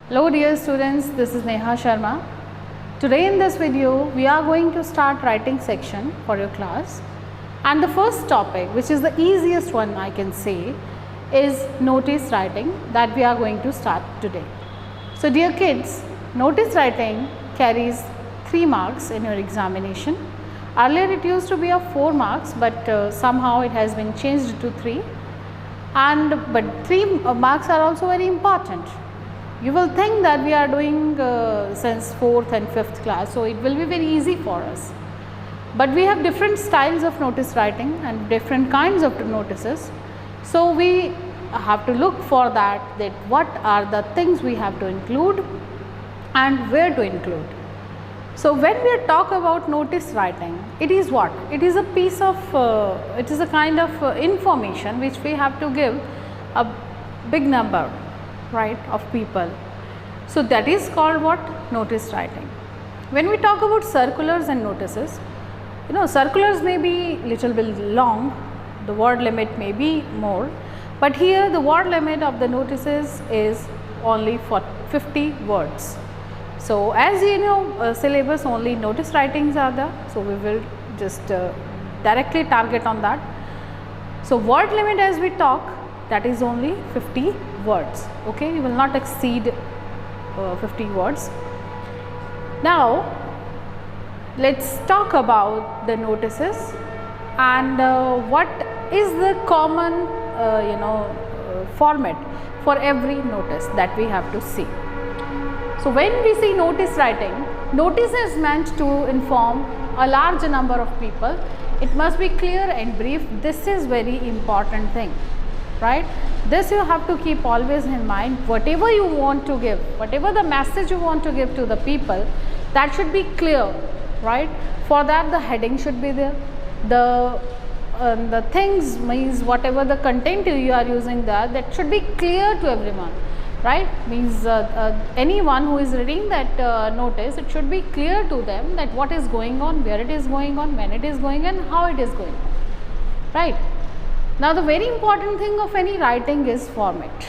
Hello dear students, this is Neha Sharma. Today in this video we are going to start writing section for your class, and the first topic, which is the easiest one I can say, is notice writing that we are going to start today. So dear kids, notice writing carries 3 marks in your examination. Earlier it used to be of 4 marks, but somehow it has been changed to 3, but 3 marks are also very important. You will think that we are doing since 4th and 5th class, so it will be very easy for us. But we have different styles of notice writing and different kinds of notices. So we have to look for that what are the things we have to include and where to include. So when we talk about notice writing, it is what? It is a piece of, it is a kind of information which we have to give a big number, right, of people. So that is called what? Notice writing. When we talk about circulars and notices, circulars may be little bit long, the word limit may be more, but here the word limit of the notices is only for 50 words. So as you know, syllabus only notice writings are there, so we will just directly target on that. So word limit as we talk, that is only 50 words, okay, you will not exceed 50 words. Now let's talk about the notices and what is the common format for every notice that we have to see. So when we see notice writing, notice is meant to inform a large number of people. It must be clear and brief. This is very important thing, right? This you have to keep always in mind. Whatever you want to give, whatever the message you want to give to the people, that should be clear, right? For that the heading should be there. The things means whatever the content you are using there, that should be clear to everyone, right? Means anyone who is reading that notice, it should be clear to them that what is going on, where it is going on, when it is going on, how it is going on, right? Now the very important thing of any writing is format.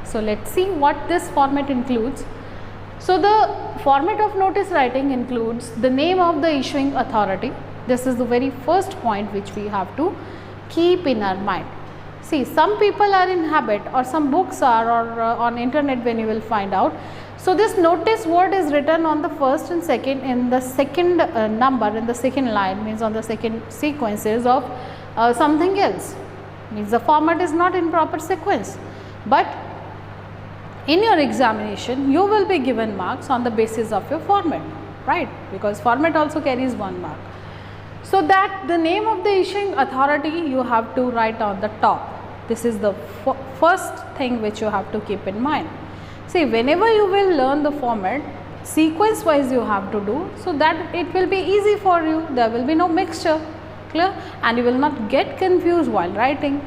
So let's see what this format includes. So the format of notice writing includes the name of the issuing authority. This is the very first point which we have to keep in our mind. See, some people are in habit, or some books are, or on internet when you will find out. So this notice word is written on the first and second, in the second number, in the second line, means on the second sequences of something else. Means the format is not in proper sequence, but in your examination you will be given marks on the basis of your format, right? Because format also carries 1 mark. So that the name of the issuing authority you have to write on the top. This is the first thing which you have to keep in mind. See, whenever you will learn the format, sequence wise you have to do, so that it will be easy for you, there will be no mixture, clear, and you will not get confused while writing,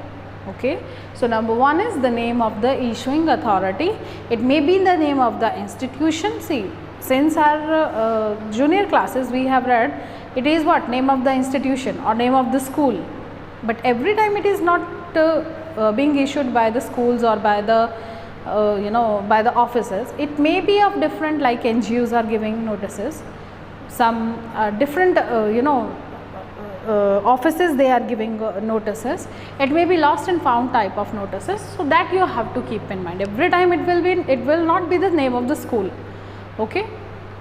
okay. So number 1 is the name of the issuing authority. It may be the name of the institution. See, since our junior classes we have read, it is what? Name of the institution or name of the school, but every time it is not being issued by the schools or by the by the offices. It may be of different, like NGOs are giving notices, some different offices they are giving notices. It may be lost and found type of notices, so that you have to keep in mind. Every time it will not be the name of the school, okay.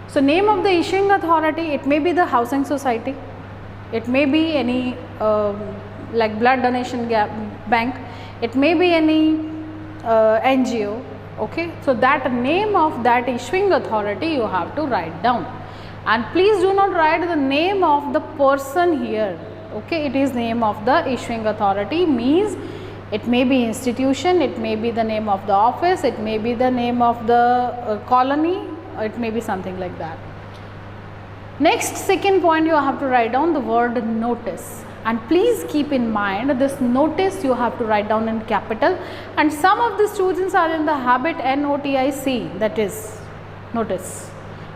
So name of the issuing authority, it may be the housing society, it may be any like blood donation bank, it may be any NGO, okay. So that name of that issuing authority you have to write down, and please do not write the name of the person here, okay. It is name of the issuing authority, means it may be institution, it may be the name of the office, it may be the name of the colony, it may be something like that. Next, second point, you have to write down the word notice, and please keep in mind this notice you have to write down in capital, and some of the students are in the habit NOTIC, that is notice,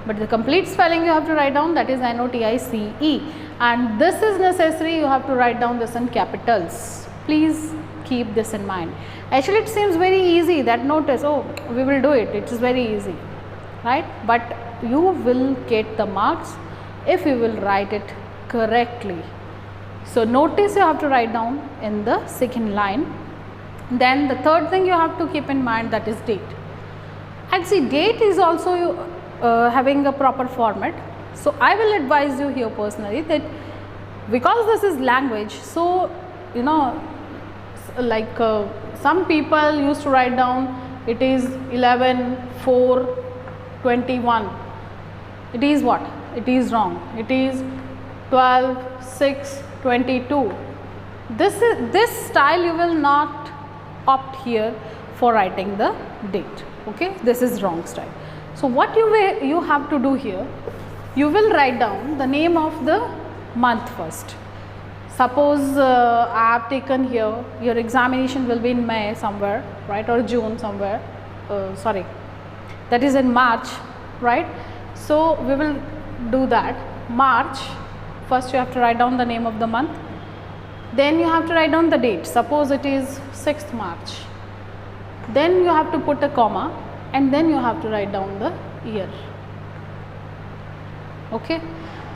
but the complete spelling you have to write down, that is NOTICE, and this is necessary, you have to write down this in capitals. Please keep this in mind. Actually it seems very easy, that notice, oh we will do it, it is very easy, right? But you will get the marks if you will write it correctly. So notice you have to write down in the second line. Then the third thing you have to keep in mind, that is date. And see, date is also having a proper format. So I will advise you here personally that because this is language, so you know, like some people used to write down it is 11/4/21. It is what? It is wrong. It is 12/6/22. This style you will not opt here for writing the date. Okay, this is wrong style. So what you have to do here, you will write down the name of the month first. Suppose I have taken here, your examination will be in May somewhere, right, or June somewhere, sorry, that is in March, right? So we will do that. March, first you have to write down the name of the month, then you have to write down the date. Suppose it is 6th March, then you have to put a comma and then you have to write down the year. Okay,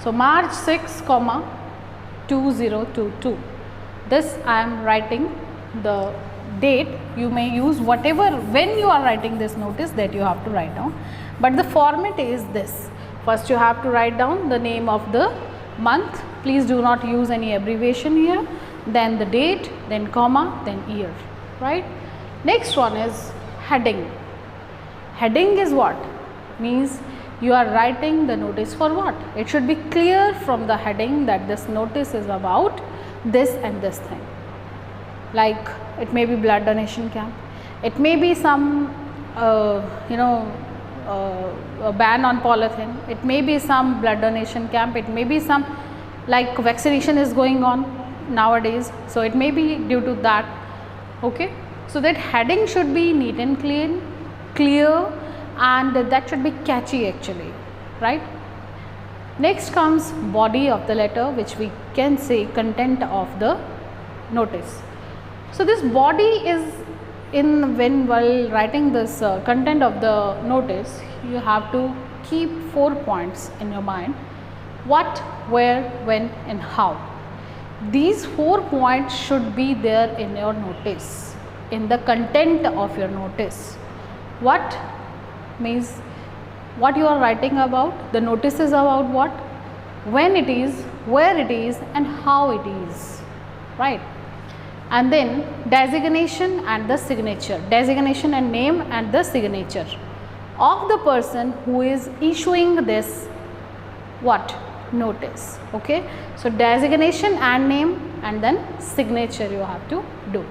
so March 6, 2022. This I am writing the date. You may use whatever, when you are writing this notice, that you have to write down, but the format is this. First you have to write down the name of the month, please do not use any abbreviation here, then the date, then comma, then year, right? Next one is heading. Heading is what? Means you are writing the notice for what? It should be clear from the heading that this notice is about this and this thing. Like it may be blood donation camp, it may be some a ban on polythene, it may be some blood donation camp, it may be some like vaccination is going on nowadays, so it may be due to that. Okay, so that heading should be neat and clear, and that should be catchy actually, right? Next comes body of the letter, which we can say content of the notice. So this body is while writing this content of the notice, you have to keep 4 points in your mind: what, where, when and how. These 4 points should be there in your notice, in the content of your notice. What means what you are writing about, the notice is about what, when it is, where it is and how it is, right? And then designation and the signature, designation and name and the signature of the person who is issuing this what, notice. Okay, so designation and name and then signature you have to do.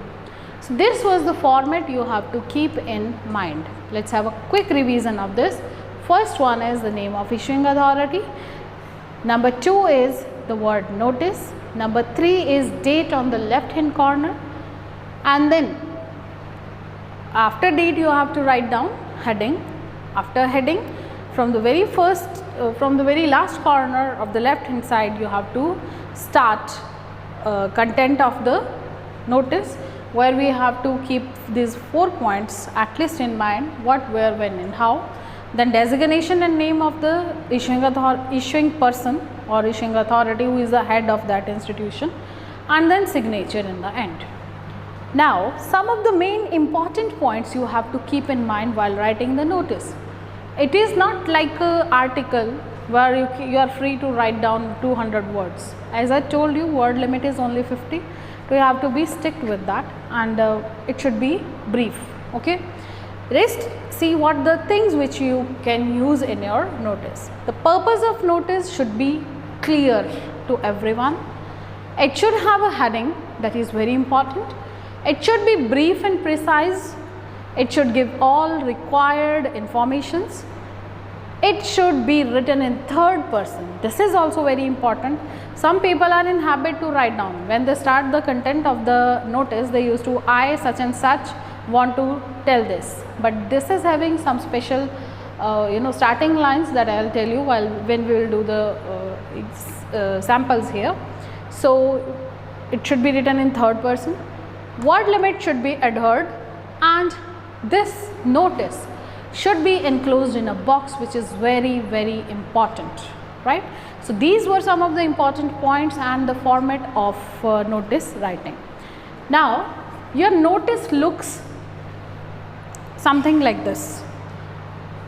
So this was the format you have to keep in mind. Let's have a quick revision of this. First one is the name of issuing authority. Number 2 is the word notice. Number 3 is date on the left hand corner, and then after date you have to write down heading. After heading, from the very last corner of the left hand side you have to start content of the notice, where we have to keep these 4 points at least in mind: what, where, when and how. Then designation and name of the issuing person or issuing authority who is the head of that institution, and then signature in the end. Now some of the main important points you have to keep in mind while writing the notice. It is not like an article where you are free to write down 200 words. As I told you, word limit is only 50. So you have to be strict with that, and it should be brief. Okay, rest, see what the things which you can use in your notice. The purpose of notice should be clear to everyone. It should have a heading, that is very important. It should be brief and precise. It should give all required informations. It should be written in third person. This is also very important. Some people are in habit to write down. When they start the content of the notice, they used to, I such and such want to tell this. But this is having some special starting lines that I will tell you when we will do the samples here. So it should be written in third person. word limit should be adhered, and this notice should be enclosed in a box, which is very, very important, right. So, these were some of the important points and the format of notice writing. Now, your notice looks something like this.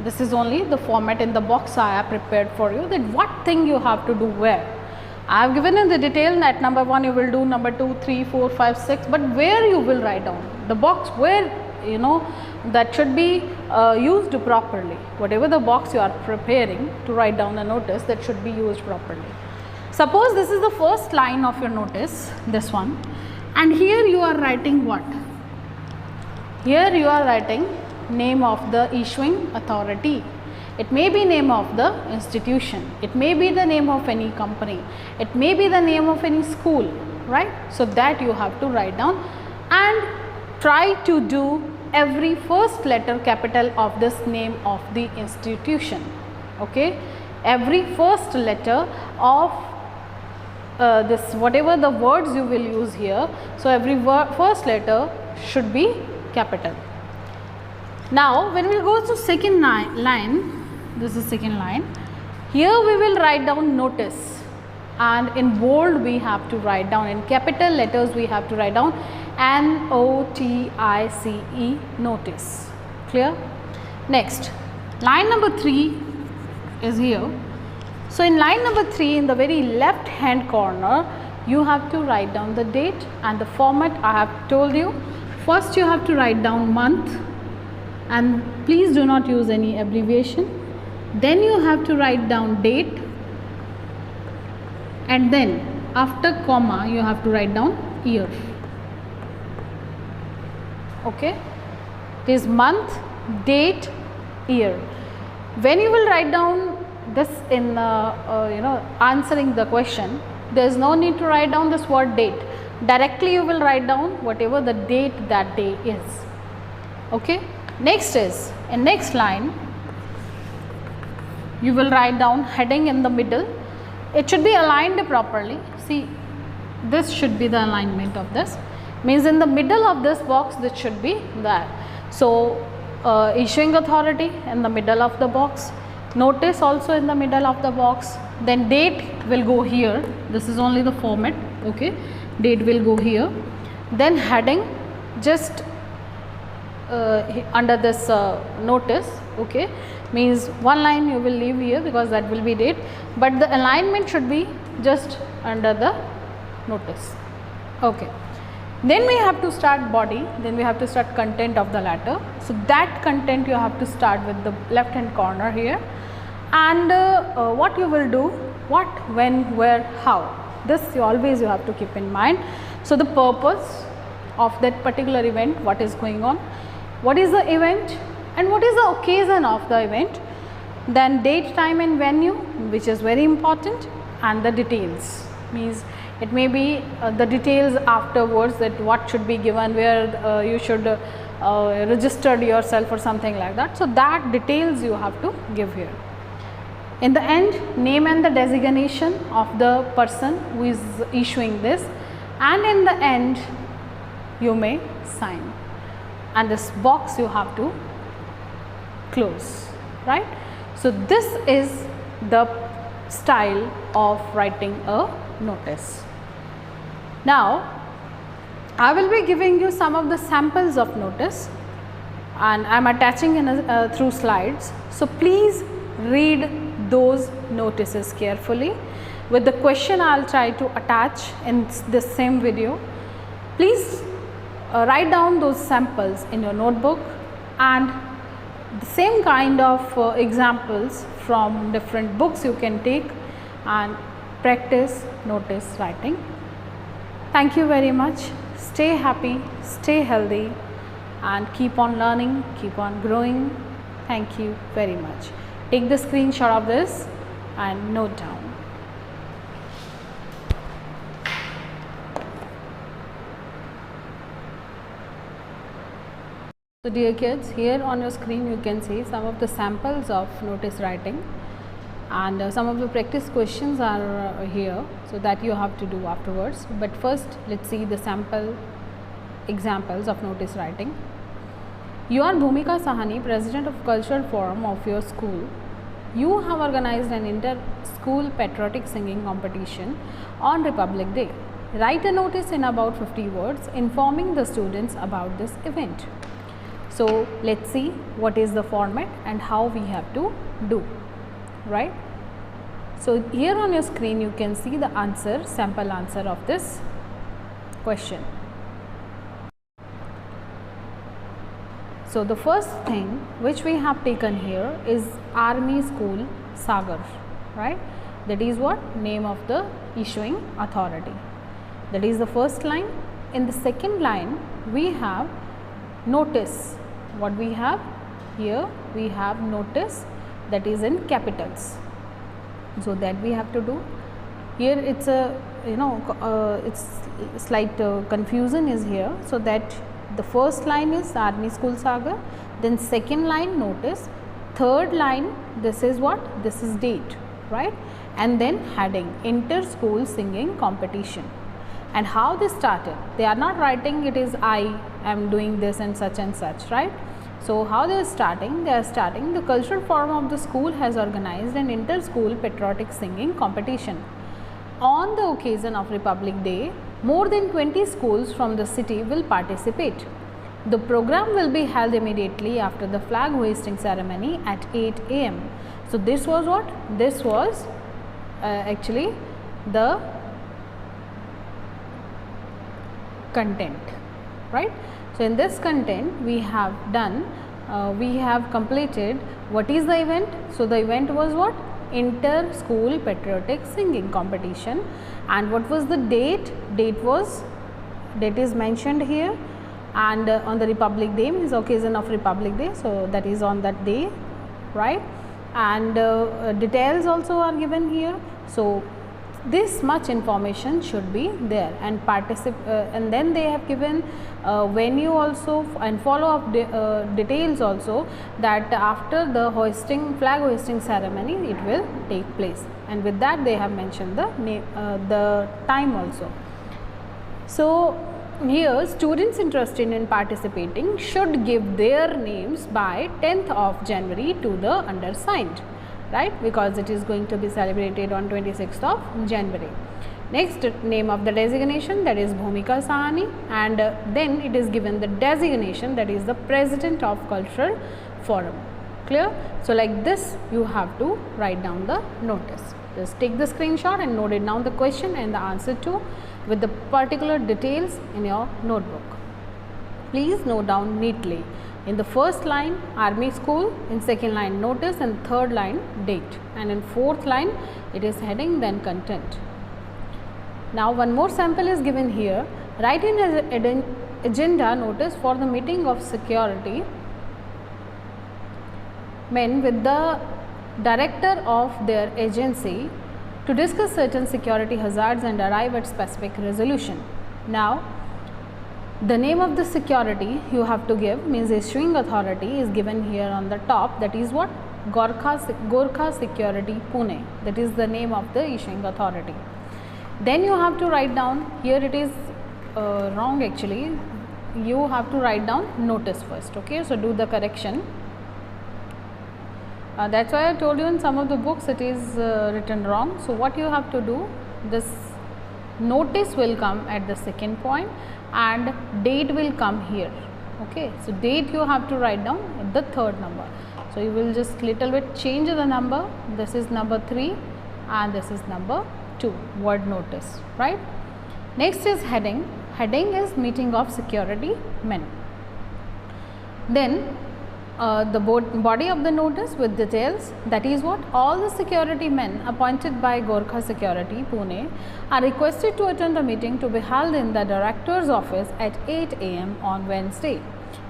This is only the format in the box I have prepared for you, that what thing you have to do where. I have given in the detail that number 1 you will do, number 2, 3, 4, 5, 6, but where you will write down the box, where that should be used properly. Whatever the box you are preparing to write down a notice, that should be used properly. Suppose this is the first line of your notice, this one, and here you are writing what? Here you are writing name of the issuing authority. It may be name of the institution, it may be the name of any company, it may be the name of any school, right. So, that you have to write down, and try to do every first letter capital of this name of the institution, okay. Every first letter of this, whatever the words you will use here, so every first letter should be capital. Now, when we go to second line, this is second line, here we will write down notice, and in bold we have to write down, in capital letters we have to write down NOTICE, notice, clear. Next, line number 3 is here. So, in line number 3, in the very left hand corner, you have to write down the date, and the format I have told you. First you have to write down month, and please do not use any abbreviation. Then you have to write down date, and then after comma you have to write down year, okay. It is month, date, year. When you will write down this in answering the question, there is no need to write down this word date. Directly you will write down whatever the date that day is, okay. Next is, in next line you will write down heading in the middle. It should be aligned properly. See, this should be the alignment of this, means in the middle of this box this should be there. So, issuing authority in the middle of the box, notice also in the middle of the box, then date will go here, this is only the format, okay. Date will go here, then heading just under this notice, okay, means one line you will leave here because that will be date, but the alignment should be just under the notice, okay. Then we have to start body, then we have to start content of the letter. So, that content you have to start with the left hand corner here, and what you will do, what, when, where, how, this you always you have to keep in mind. So, the purpose of that particular event, what is going on, what is the event and what is the occasion of the event, then date, time and venue, which is very important, and the details, means it may be the details afterwards, that what should be given, where you should register yourself or something like that. So, that details you have to give here. In the end, name and the designation of the person who is issuing this, and in the end you may sign, and this box you have to close, right. So, this is the style of writing a notice. Now, I will be giving you some of the samples of notice, and I am attaching in through slides. So, please read those notices carefully. With the question I will try to attach in this same video. Please write down those samples in your notebook, and the same kind of examples from different books you can take and practice notice writing. Thank you very much. Stay happy, stay healthy, and keep on learning, keep on growing. Thank you very much. Take the screenshot of this and note down. So, dear kids, here on your screen you can see some of the samples of notice writing, and some of the practice questions are here, so that you have to do afterwards. But first, let us see the sample examples of notice writing. You are Bhumika Sahani, President of Cultural Forum of your school. You have organized an inter-school patriotic singing competition on Republic Day. Write a notice in about 50 words informing the students about this event. So let's see what is the format and how we have to do, right? So here on your screen you can see the answer, sample answer of this question. So the first thing which we have taken here is Army School Sagar, right? That is what? Name of the issuing authority. That is the first line. In the second line we have notice. What we have here? We have notice, that is in capitals. So that we have to do. Here it's a it's slight confusion is here. So that the first line is Army School Sagar, then second line notice, third line this is what? This is date, right? And then heading inter-school singing competition. And how this started? They are not writing it is I am doing this and such, right? So how they are starting? They are starting the cultural forum of the school has organized an inter-school patriotic singing competition. On the occasion of Republic Day, more than 20 schools from the city will participate. The program will be held immediately after the flag hoisting ceremony at 8 am. So this was what? This was actually the content, right? So in this content we have done, we have completed what is the event. So the event was what? Inter-school patriotic singing competition. And what was the date? Date is mentioned here, and on the Republic Day means occasion of Republic Day, so that is on that day, right? And details also are given here. So this much information should be there, and and then they have given venue also and follow up details also, that after the flag hoisting ceremony it will take place, and with that they have mentioned the name, the time also. So here students interested in participating should give their names by 10th of January to the undersigned, right? Because it is going to be celebrated on 26th of January. Next, name of the designation, that is Bhumika Sahani, and then it is given the designation, that is the President of Cultural Forum. Clear? So like this you have to write down the notice. Just take the screenshot and note it down the question and the answer too with the particular details in your notebook. Please note down neatly. In the first line Army School, in second line notice, and third line date, and in fourth line it is heading, then content. Now one more sample is given here. Write in an agenda notice for the meeting of security men with the director of their agency to discuss certain security hazards and arrive at specific resolution. Now the name of the security you have to give, means issuing authority is given here on the top, that is what? Gorkha Security Pune, that is the name of the issuing authority. Then you have to write down, here it is wrong actually, you have to write down notice first, okay? So do the correction. That's why I told you in some of the books it is written wrong. So what you have to do, this notice will come at the second point and date will come here, okay? So date you have to write down at the third number. So you will just little bit change the number, this is number 3 and this is number 2, word notice, right? Next is heading. Heading is meeting of security men. Then the body of the notice with details, that is what? All the security men appointed by Gorkha Security Pune are requested to attend a meeting to be held in the director's office at 8 am on Wednesday,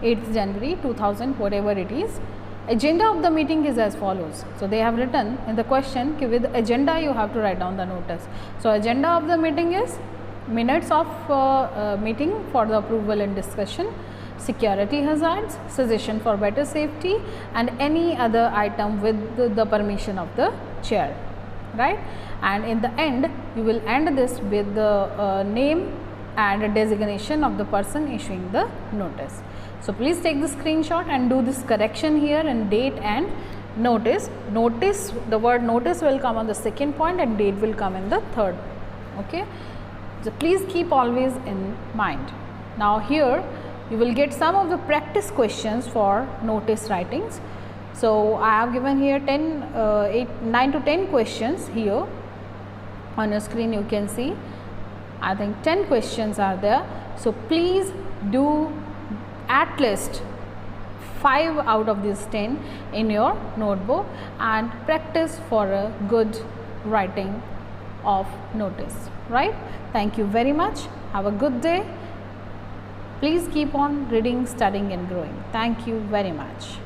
8th January 2000, whatever it is. Agenda of the meeting is as follows. So they have written in the question, with agenda you have to write down the notice. So agenda of the meeting is minutes of meeting for the approval and discussion, security hazards, suggestion for better safety, and any other item with the permission of the chair, right? And in the end you will end this with the name and a designation of the person issuing the notice. So please take the screenshot and do this correction here in date and notice. Notice, the word notice will come on the second point and date will come in the third. Okay. So please keep always in mind. Now here you will get some of the practice questions for notice writings. So I have given here 9 to 10 questions here on your screen. You can see, I think 10 questions are there. So please do at least 5 out of these 10 in your notebook and practice for a good writing of notice, right? Thank you very much. Have a good day. Please keep on reading, studying and growing. Thank you very much.